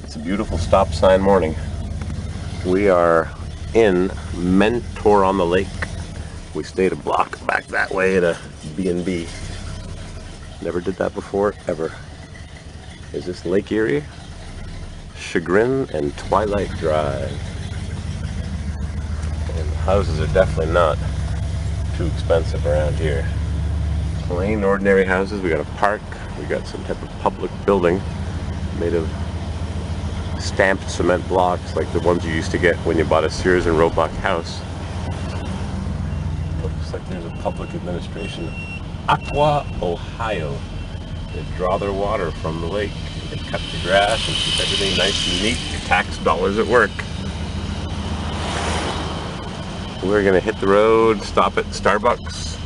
It's a beautiful stop sign morning. We are in Mentor on the Lake. We stayed a block back that way at a B&B. Never did that before, ever. Is this Lake Erie? Chagrin and Twilight Drive. And the houses are definitely not too expensive around here. Plain, ordinary houses. We got a park. We got some type of public building made of stamped cement blocks like the ones you used to get when you bought a Sears and Roebuck house. Looks like there's a public administration. Aqua Ohio. They draw their water from the lake. They cut the grass and keep everything nice and neat. Your tax dollars at work. We're gonna hit the road, stop at Starbucks.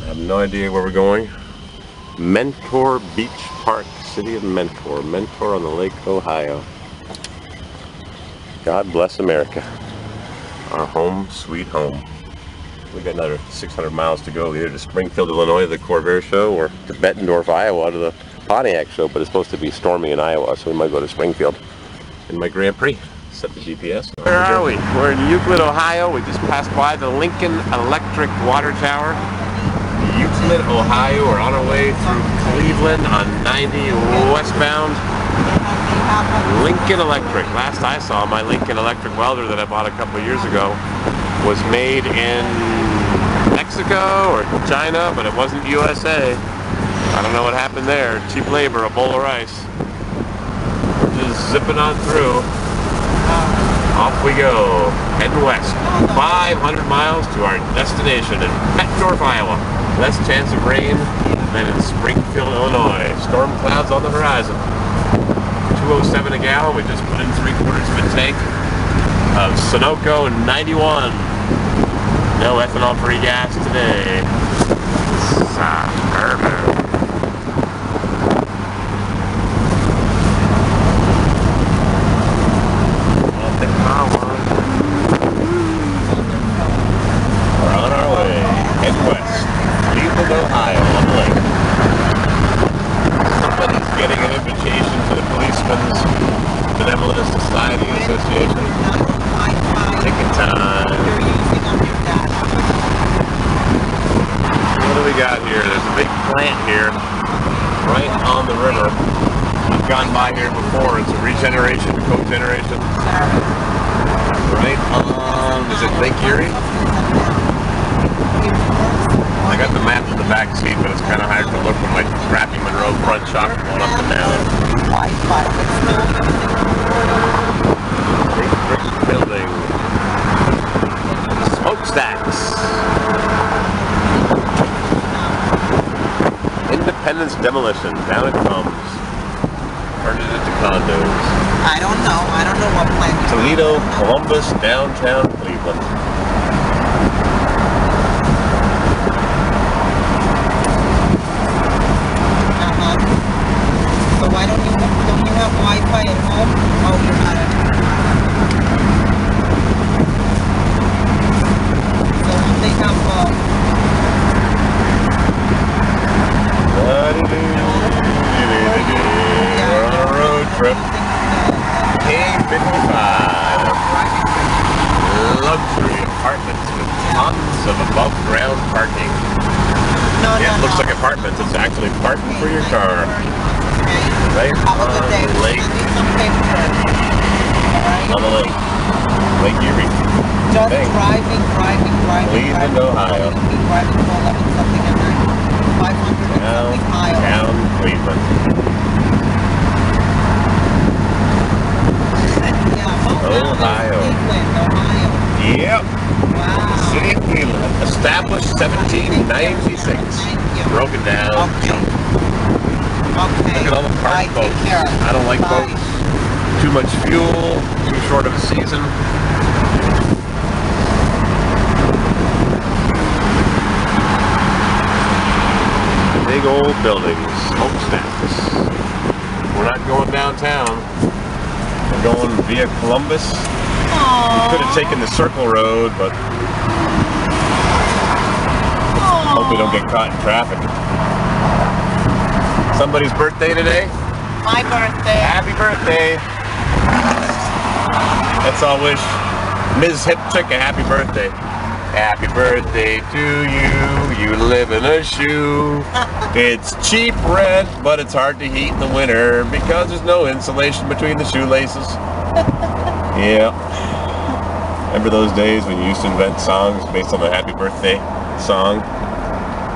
I have no idea where we're going. Mentor Beach Park, City of Mentor. Mentor on the Lake, Ohio. God bless America. Our home, sweet home. We got another 600 miles to go, either to Springfield, Illinois, to the Corvair show, or to Bettendorf, Iowa, to the Pontiac show, but it's supposed to be stormy in Iowa, so we might go to Springfield in my Grand Prix. Set the GPS. Where are we? We're in Euclid, Ohio. We just passed by the Lincoln Electric Water Tower. Euclid, Ohio. We're on our way through Cleveland on 90 westbound. Lincoln Electric. Last I saw, my Lincoln Electric welder that I bought a couple of years ago was made in Mexico or China, but it wasn't USA. I don't know what happened there. Cheap labor, a bowl of rice. We're just zipping on through. Off we go, heading west. 500 miles to our destination in Bettendorf, Iowa. Less chance of rain than in Springfield, Illinois. Storm clouds on the horizon. 207 a gallon. We just put in 3/4 of a tank of Sunoco 91. No ethanol-free gas today. Suburbans. We're on our way, heading west. Euclid, Ohio, on the lake. Somebody's getting an invitation to the Policemen's Benevolent Society Association. Ticket time. What do we got here? There's a big plant here, right on the river. I've gone by here before. It's a regeneration, cogeneration. Right on, is it Lake Erie? I got the map in the back seat, but it's kind of hard to look with my crappy Monroe front shock going up and down. Big brick building. Smokestacks. Independence Demolition. Down it comes. Turned it into condos. I don't know what plan. Toledo, Columbus, downtown Cleveland. So why don't you have Wi-Fi at home? Oh, you're not at home. So they have we're on a road trip. K55. Luxury apartments with tons of above ground parking. It looks like apartments. It's actually parking for your car. Right on the lake. On the lake. Lake Erie. Just driving. Cleveland, Ohio. Driving for 11 something and 500 something miles. Down Cleveland. Ohio. Yep. Wow. City of Cleveland. Established 1796. Broken down. Okay. Look at all the parked boats. I don't like boats. Too much fuel. Too short of a season. Big old buildings. Smokestacks. We're not going downtown. We're going via Columbus. We could have taken the Circle Road, but hope we don't get caught in traffic. Somebody's birthday today? my birthday. Happy birthday. Let's all wish MsHipChic a happy birthday. Happy birthday to you. You live in a shoe. It's cheap rent, but it's hard to heat in the winter because there's no insulation between the shoelaces. Yeah. Remember those days when you used to invent songs based on the happy birthday song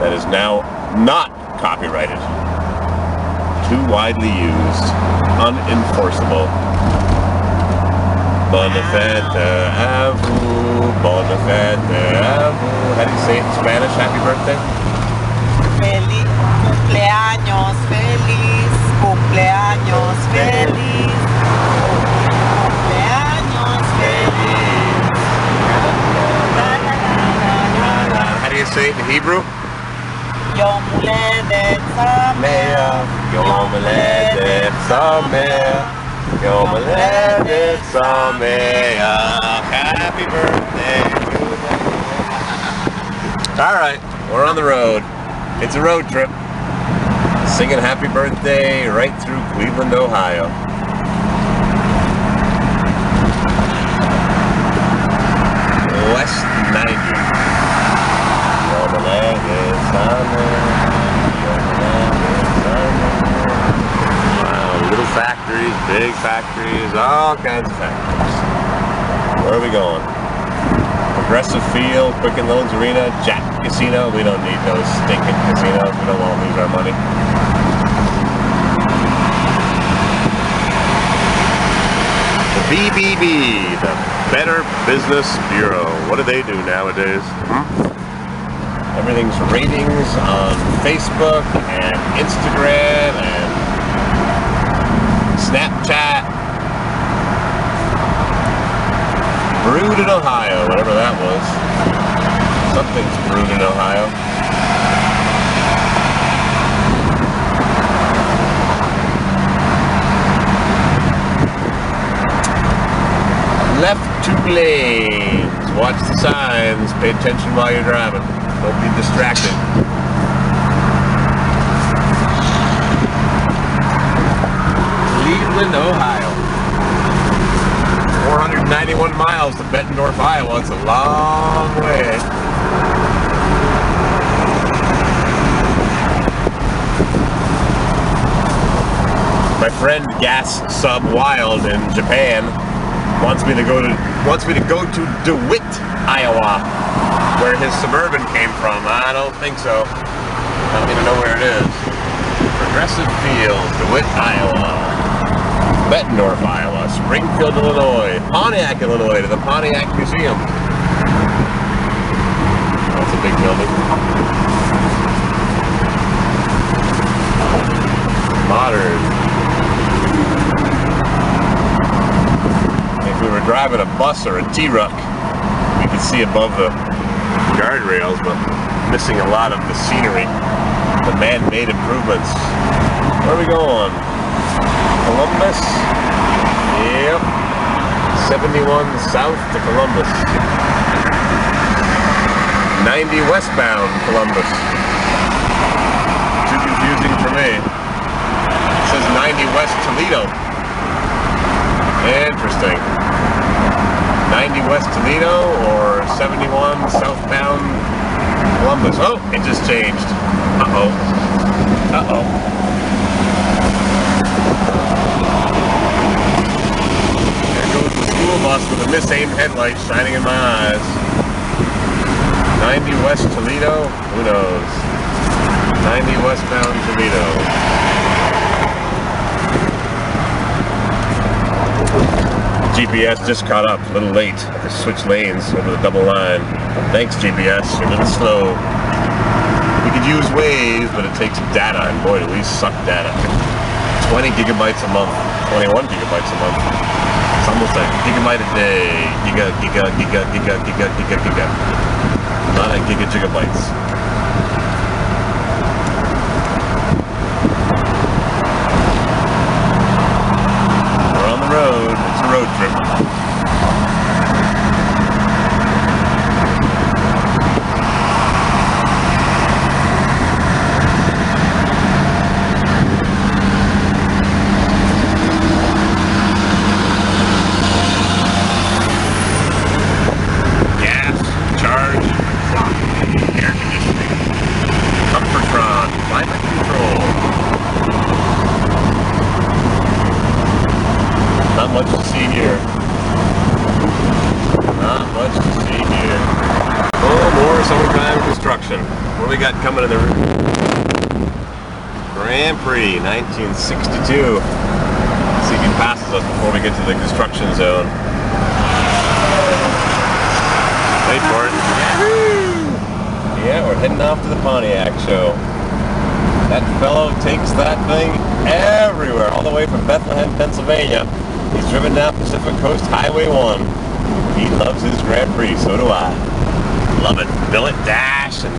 that is now not copyrighted? Too widely used. Unenforceable. Bonafete avu, bonafete avu. How do you say it in Spanish, happy birthday? Feliz cumpleaños feliz, cumpleaños feliz, cumpleaños feliz. How do you say it in Hebrew? Yom Huledet Sameach, Yom Haledet Sameach. Yom Haledet Sameach. Happy birthday. Alright, we're on the road. It's a road trip. Singing happy birthday right through Cleveland, Ohio. West 90. Yom Haledet Sameach. Yom Haledet Sameach. Wow, little factories, big factories, all kinds of factories. Where are we going? Progressive Field, Quicken Loans Arena, Jack Casino. We don't need those stinking casinos. We don't want to lose our money. The BBB, the Better Business Bureau. What do they do nowadays? Everything's ratings on Facebook and Instagram and Snapchat. Brewed in Ohio, whatever that was. Something's brewed in Ohio. Left 2 lanes. Watch the signs. Pay attention while you're driving. Don't be distracted. Cleveland, Ohio. 491 miles to Bettendorf, Iowa. It's a long way. My friend Gas Sub Wild in Japan wants me to go to DeWitt, Iowa, where his Suburban came from. I don't think so. I don't even know where it is. Progressive Field, DeWitt, Iowa. Bettendorf, Iowa, Springfield, Illinois, Pontiac, Illinois, to the Pontiac Museum. That's a big building. Modern. If we were driving a bus or a T-Ruck, we could see above the guardrails, but missing a lot of the scenery, the man-made improvements. Where are we going? Columbus? Yep. 71 south to Columbus. 90 westbound Columbus. Too confusing for me. It says 90 west Toledo. Interesting. 90 west Toledo or 71 southbound Columbus. Oh, it just changed. Uh-oh. Uh-oh. School bus with a misaimed headlight shining in my eyes. 90 West Toledo? Who knows? 90 westbound Toledo. GPS just caught up, a little late. I just switched lanes over the double line. Thanks GPS, you're a little slow. We could use Waze, but it takes data, and boy do we suck data. 20 gigabytes a month, 21 gigabytes a month. It's almost a gigabyte a day. Giga. Not a gigabytes. We're on the road. It's a road trip. much to see here. Not much to see here. Oh, more summertime construction. What do we got coming in the room? Grand Prix 1962. Let's see if he passes us before we get to the construction zone. Wait for it. Yahoo! Yeah, we're heading off to the Pontiac show. That fellow takes that thing everywhere, all the way from Bethlehem, Pennsylvania. He's driven down Pacific Coast Highway 1. He loves his Grand Prix, so do I. Love it. Billet Dash and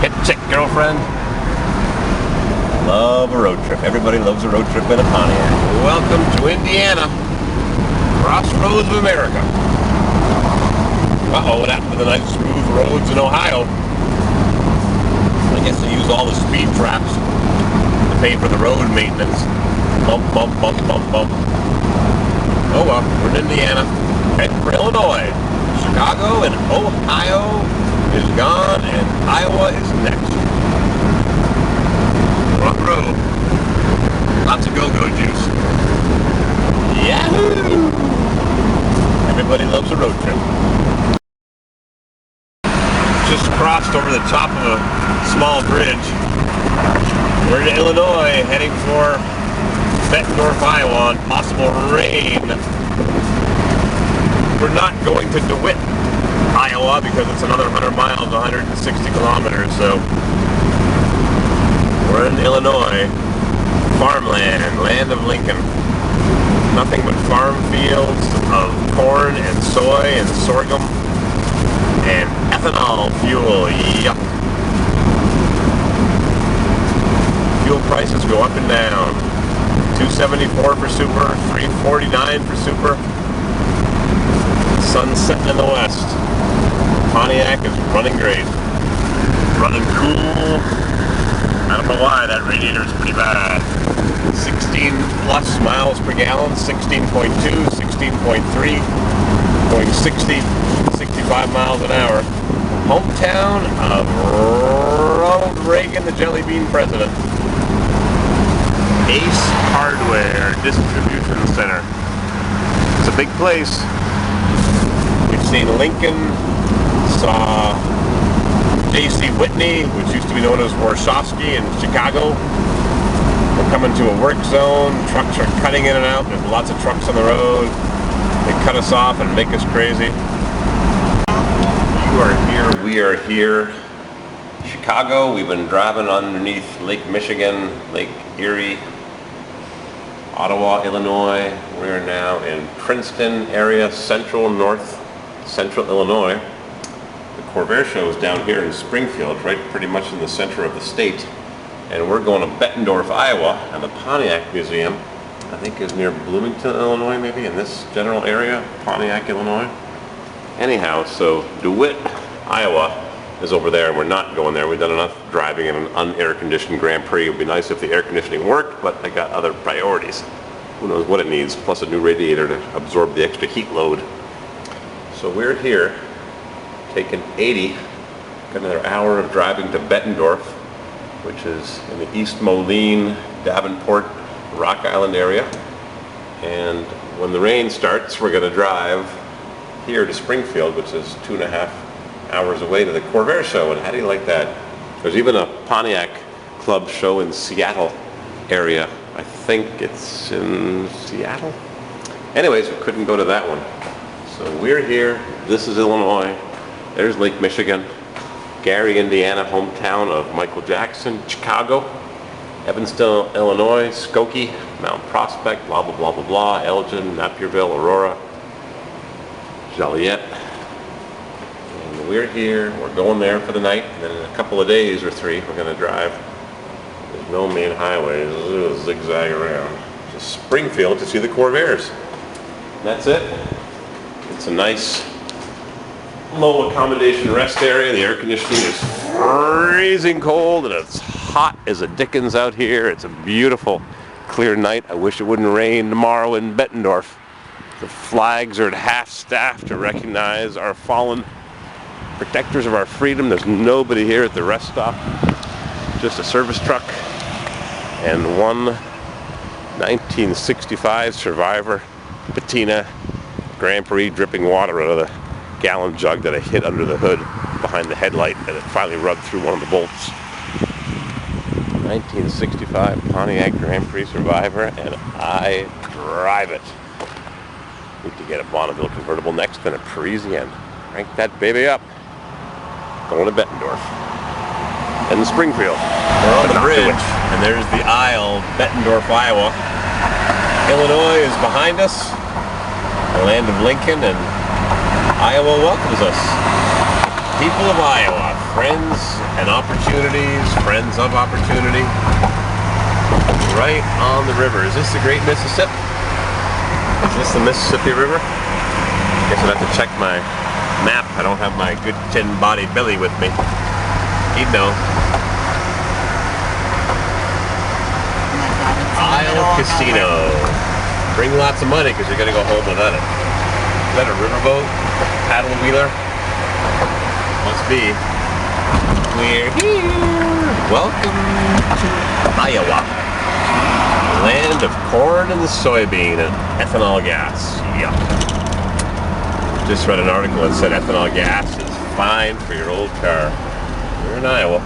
MsHipChic girlfriend. Love a road trip. Everybody loves a road trip in a Pontiac. Welcome to Indiana. Crossroads of America. Uh-oh, what happened to the nice smooth roads in Ohio? I guess they use all the speed traps to pay for the road maintenance. Bump, bump, bump, bump, bump. Oh well, we're in Indiana. Heading for Illinois. Chicago and Ohio is gone, and Iowa is next. We're on the road. Lots of go-go juice. Yahoo! Everybody loves a road trip. Just crossed over the top of a small bridge. We're in Illinois, heading for Bettendorf, Iowa, on possible rain. We're not going to DeWitt, Iowa, because it's another 100 miles, 160 kilometers, so we're in Illinois, farmland, land of Lincoln. Nothing but farm fields of corn and soy and sorghum and ethanol fuel. Yup. Fuel prices go up and down. $2.74 for super, $3.49 for super. Sun setting in the west. Pontiac is running great. Running cool. I don't know why that radiator is pretty bad. 16 plus miles per gallon, 16.2, 16.3, going 60, 65 miles an hour. Hometown of Ronald Reagan, the Jelly Bean President. Ace Hardware Distribution Center. It's a big place. We've seen Lincoln, saw J.C. Whitney, which used to be known as Warshawski in Chicago. We're coming to a work zone. Trucks are cutting in and out. There's lots of trucks on the road. They cut us off and make us crazy. You are here. We are here. Chicago. We've been driving underneath Lake Michigan, Lake Erie, Ottawa, Illinois. We're now in Princeton area, central Illinois. The Corvair show is down here in Springfield, right pretty much in the center of the state. And we're going to Bettendorf, Iowa, and the Pontiac Museum, I think is near Bloomington, Illinois, maybe, in this general area, Pontiac, Illinois. Anyhow, so DeWitt, Iowa is over there, and we're not going there. We've done enough driving in an un-air-conditioned Grand Prix. It would be nice if the air conditioning worked, but I got other priorities. Who knows what it needs, plus a new radiator to absorb the extra heat load. So we're here, taking 80, got another hour of driving to Bettendorf, which is in the East Moline, Davenport, Rock Island area. And when the rain starts, we're going to drive here to Springfield, which is 2.5 hours away, to the Corvair show. And how do you like that? There's even a Pontiac Club show in Seattle area. I think it's in Seattle. Anyways, we couldn't go to that one. So we're here. This is Illinois. There's Lake Michigan. Gary, Indiana, hometown of Michael Jackson. Chicago, Evanston, Illinois, Skokie, Mount Prospect, blah, blah, blah, blah, blah, Elgin, Napierville, Aurora, Joliet. And we're here, we're going there for the night, and then in a couple of days or 3, we're going to drive. There's no main highways, it'll zigzag around. Just Springfield to see the Covairs. And that's it. It's a nice low accommodation rest area. The air conditioning is freezing cold and it's hot as a dickens out here. It's a beautiful clear night. I wish it wouldn't rain tomorrow in Bettendorf. The flags are at half-staff to recognize our fallen protectors of our freedom. There's nobody here at the rest stop. Just a service truck and one 1965 Survivor patina Grand Prix dripping water out of the gallon jug that I hid under the hood behind the headlight, and it finally rubbed through one of the bolts. 1965 Pontiac Grand Prix Survivor, and I drive it. Need to get a Bonneville convertible next and a Parisienne. Crank that baby up. Going to Bettendorf. And Springfield. We're on the bridge, and there's the Isle, Bettendorf, Iowa. Illinois is behind us, the land of Lincoln, and Iowa welcomes us. People of Iowa, friends and opportunities, friends of opportunity. Right on the river. Is this the Great Mississippi? Is this the Mississippi River? Guess I'd have to check my map. I don't have my good tin-bodied Billy with me. He'd know. Isle Casino. Bring lots of money because you're going to go home without it. Is that a riverboat? Paddle wheeler? Must be. We're here. Welcome to Iowa. Land of corn and soybean and ethanol gas. Yup. Just read an article that said ethanol gas is fine for your old car. We're in Iowa.